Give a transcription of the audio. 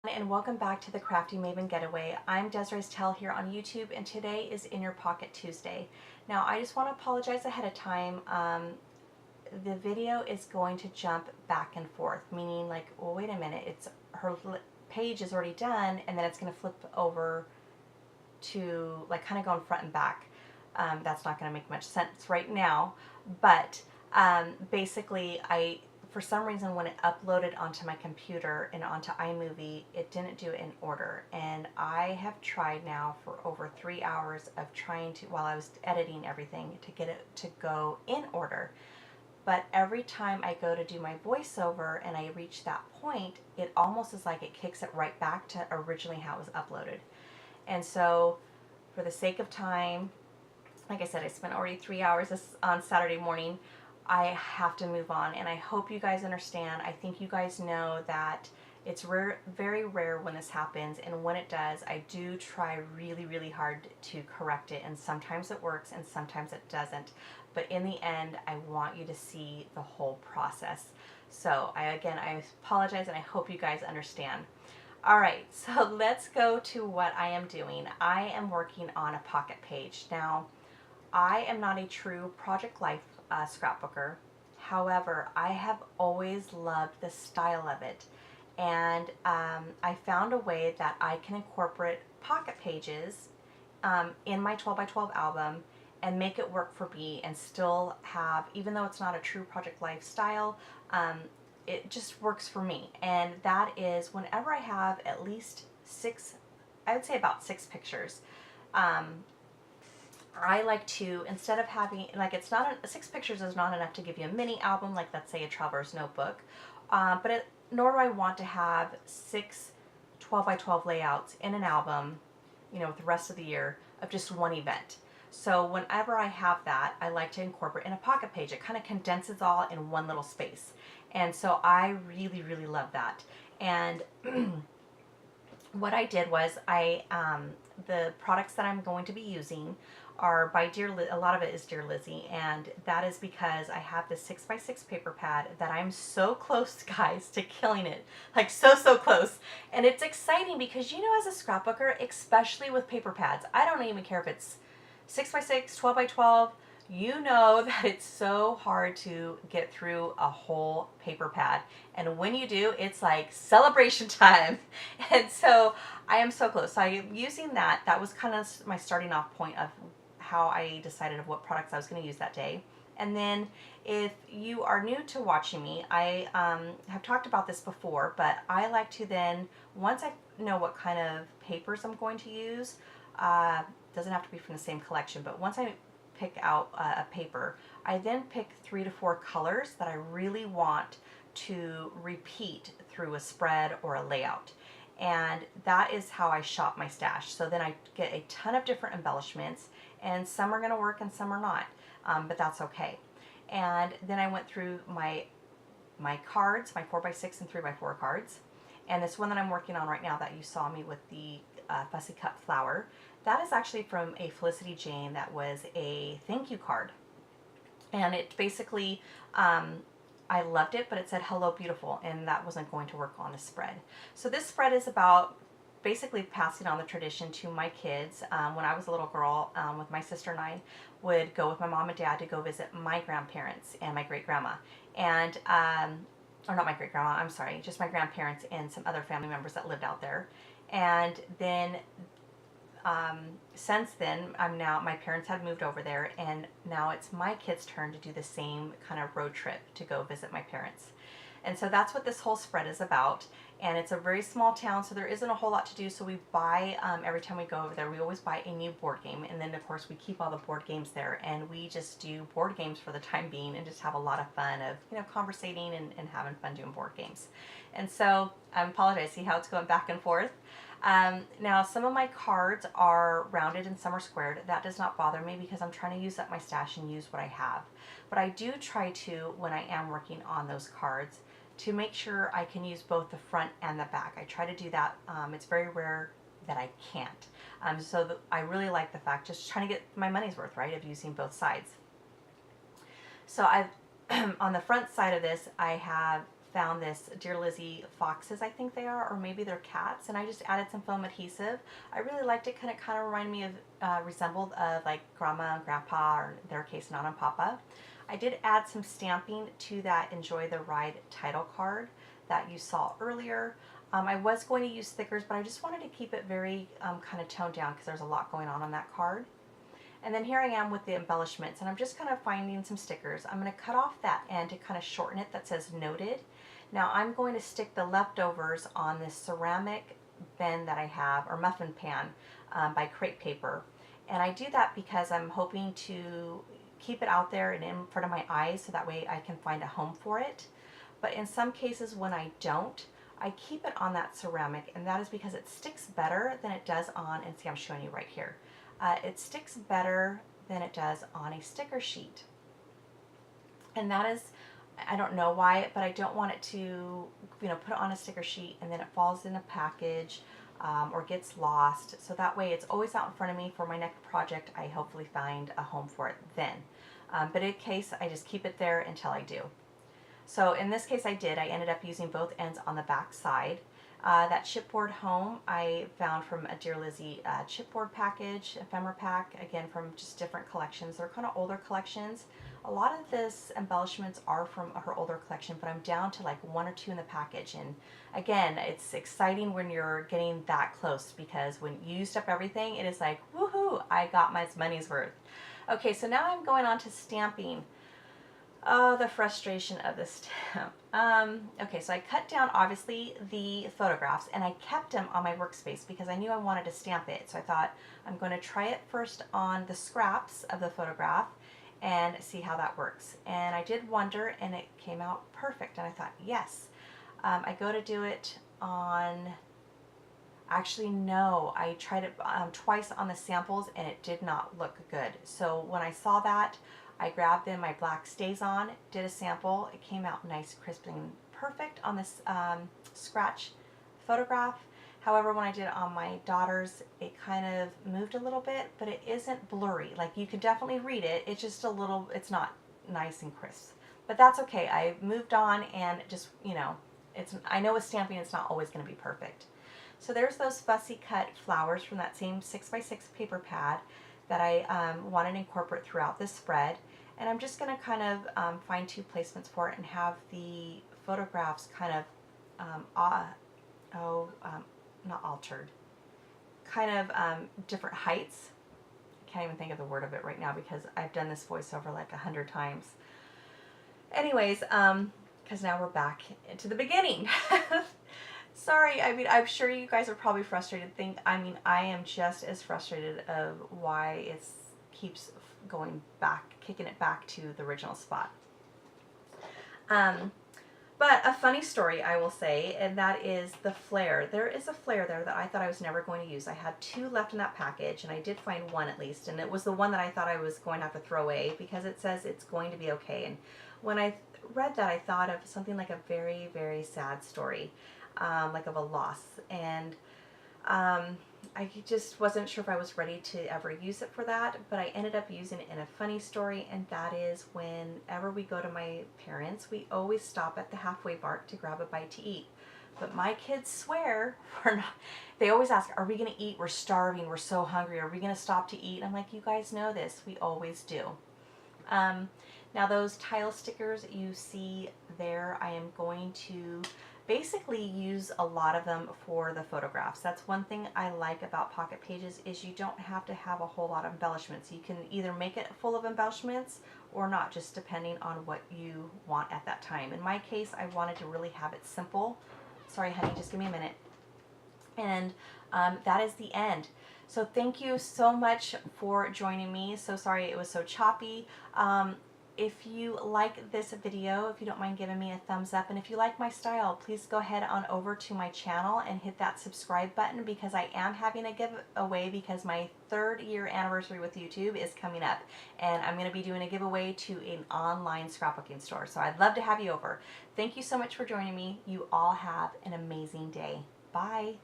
And welcome back to the Crafty Maven Getaway. I'm Desiree's Tell here on YouTube, and today is In Your Pocket Tuesday. Now, I just want to apologize ahead of time. The video is going to jump back and forth, meaning like, well, wait a minute, it's her page is already done, and then it's going to flip over to like kind of going front and back. That's not going to make much sense right now, but basically for some reason, when it uploaded onto my computer and onto iMovie, it didn't do it in order. And I have tried now for over 3 hours of trying to, while I was editing everything, to get it to go in order. But every time I go to do my voiceover and I reach that point, it almost is like it kicks it right back to originally how it was uploaded. And so, for the sake of time, like I said, I spent already 3 hours on Saturday morning. I have to move on, and I hope you guys understand. I think you guys know that it's rare, very rare when this happens, and when it does, I do try really, really hard to correct it, and sometimes it works and sometimes it doesn't. But in the end, I want you to see the whole process. So I apologize, and I hope you guys understand. Alright, so let's go to what I am doing. I am working on a pocket page. Now, I am not a true Project Life scrapbooker. However, I have always loved the style of it, and I found a way that I can incorporate pocket pages in my 12 by 12 album and make it work for me and still have, even though it's not a true Project Life style, it just works for me. And that is whenever I have at least 6, I would say about 6 pictures. I like to, instead of having, like, it's not, 6 pictures is not enough to give you a mini album, like let's say a Traverse notebook, nor do I want to have 6 12 by 12 layouts in an album, you know, with the rest of the year of just one event. So whenever I have that, I like to incorporate in a pocket page. It kind of condenses all in one little space. And so I really, really love that. And what I did was the products that I'm going to be using are by a lot of it is Dear Lizzie, and that is because I have this 6x6 paper pad that I'm so close, guys, to killing it. Like so close. And it's exciting because, you know, as a scrapbooker, especially with paper pads, I don't even care if it's 6x6, 12 by 12, you know that it's so hard to get through a whole paper pad. And when you do, it's like celebration time. And so I am so close. So I'm using that. That was kind of my starting off point of how I decided of what products I was going to use that day. And then if you are new to watching me, I have talked about this before, but I like to then, once I know what kind of papers I'm going to use, doesn't have to be from the same collection, but once I pick out a paper, I then pick 3 to 4 colors that I really want to repeat through a spread or a layout. And that is how I shop my stash. So then I get a ton of different embellishments, and some are going to work and some are not, but that's okay. And then I went through my cards, my 4x6 and 3x4 cards, and this one that I'm working on right now that you saw me with the fussy cut flower, that is actually from a Felicity Jane that was a thank you card. And it basically, I loved it, but it said hello beautiful, and that wasn't going to work on a spread. So this spread is about basically passing on the tradition to my kids. When I was a little girl, with my sister and I would go with my mom and dad to go visit my grandparents and my great grandma, and or not my great grandma, I'm sorry, just my grandparents and some other family members that lived out there. And then since then, my parents had moved over there, and now it's my kids' turn to do the same kind of road trip to go visit my parents. And so that's what this whole spread is about. And it's a very small town, so there isn't a whole lot to do. So we buy, every time we go over there, we always buy a new board game. And then, of course, we keep all the board games there. And we just do board games for the time being and just have a lot of fun of, you know, conversating and having fun doing board games. And so I apologize. See how it's going back and forth? Now, some of my cards are rounded and some are squared. That does not bother me because I'm trying to use up my stash and use what I have. But I do try to, when I am working on those cards, to make sure I can use both the front and the back. I try to do that. It's very rare that I can't. I really like the fact, just trying to get my money's worth, right, of using both sides. So I've on the front side of this, I have found this Dear Lizzie foxes, I think they are, or maybe they're cats, and I just added some foam adhesive. I really liked it, kind of reminded me of, resembled of like Grandma and Grandpa, or in their case, Nana and Papa. I did add some stamping to that Enjoy the Ride title card that you saw earlier. I was going to use stickers, but I just wanted to keep it very kind of toned down because there's a lot going on that card. And then here I am with the embellishments, and I'm just kind of finding some stickers. I'm going to cut off that end to kind of shorten it that says noted. Now I'm going to stick the leftovers on this ceramic bin that I have, or muffin pan by Crepe Paper. And I do that because I'm hoping to keep it out there and in front of my eyes so that way I can find a home for it. But in some cases when I don't, I keep it on that ceramic, and that is because it sticks better than it does on, and see, I'm showing you right here. It sticks better than it does on a sticker sheet. And that is, I don't know why, but I don't want it to, you know, put it on a sticker sheet and then it falls in a package or gets lost. So that way it's always out in front of me for my next project. I hopefully find a home for it then. But in case, I just keep it there until I do. So in this case I did. I ended up using both ends on the back side. That chipboard home I found from a Dear Lizzie chipboard package, ephemera pack, again from just different collections. They're kind of older collections. A lot of this embellishments are from her older collection, but I'm down to like 1 or 2 in the package. And again, it's exciting when you're getting that close, because when you used up everything, it is like, woohoo, I got my money's worth. Okay, so now I'm going on to stamping. Oh, the frustration of this stamp. Okay, so I cut down, obviously, the photographs, and I kept them on my workspace because I knew I wanted to stamp it. So I thought, I'm going to try it first on the scraps of the photograph and see how that works. And I did wonder, and it came out perfect. And I thought, yes. I go to do it on... Actually, no. I tried it twice on the samples, and it did not look good. So when I saw that, I grabbed in my black StazOn, did a sample. It came out nice, crisp, and perfect on this scratch photograph. However, when I did it on my daughter's, it kind of moved a little bit, but it isn't blurry. Like, you can definitely read it. It's just a little, it's not nice and crisp. But that's okay. I moved on, and just, you know, I know with stamping it's not always going to be perfect. So there's those fussy cut flowers from that same 6x6 paper pad that I wanted to incorporate throughout this spread. And I'm just going to kind of find 2 placements for it and have the photographs kind of, not altered, kind of different heights. I can't even think of the word of it right now because I've done this voiceover like 100 times. Anyways, because now we're back into the beginning. Sorry, I mean, I'm sure you guys are probably frustrated. I am just as frustrated of why it keeps going back, kicking it back to the original spot. But a funny story, I will say, and that is the flare. There is a flare there that I thought I was never going to use. I had 2 left in that package, and I did find 1 at least, and it was the one that I thought I was going to have to throw away because it says it's going to be okay. And when I read that, I thought of something like a very, very sad story, like of a loss. And I just wasn't sure if I was ready to ever use it for that, but I ended up using it in a funny story, and that is whenever we go to my parents, we always stop at the halfway mark to grab a bite to eat. But my kids swear we're not. They always ask, are we going to eat? We're starving. We're so hungry. Are we going to stop to eat? I'm like, you guys know this. We always do. Now those tile stickers you see there, I am going to basically use a lot of them for the photographs. That's one thing I like about Pocket Pages, is you don't have to have a whole lot of embellishments. You can either make it full of embellishments or not, just depending on what you want at that time. In my case, I wanted to really have it simple. Sorry, honey, just give me a minute. And that is the end. So thank you so much for joining me. So sorry it was so choppy. If you like this video, if you don't mind giving me a thumbs up, and if you like my style, please go ahead on over to my channel and hit that subscribe button, because I am having a giveaway because my 3rd year anniversary with YouTube is coming up, and I'm going to be doing a giveaway to an online scrapbooking store. So I'd love to have you over. Thank you so much for joining me. You all have an amazing day. Bye.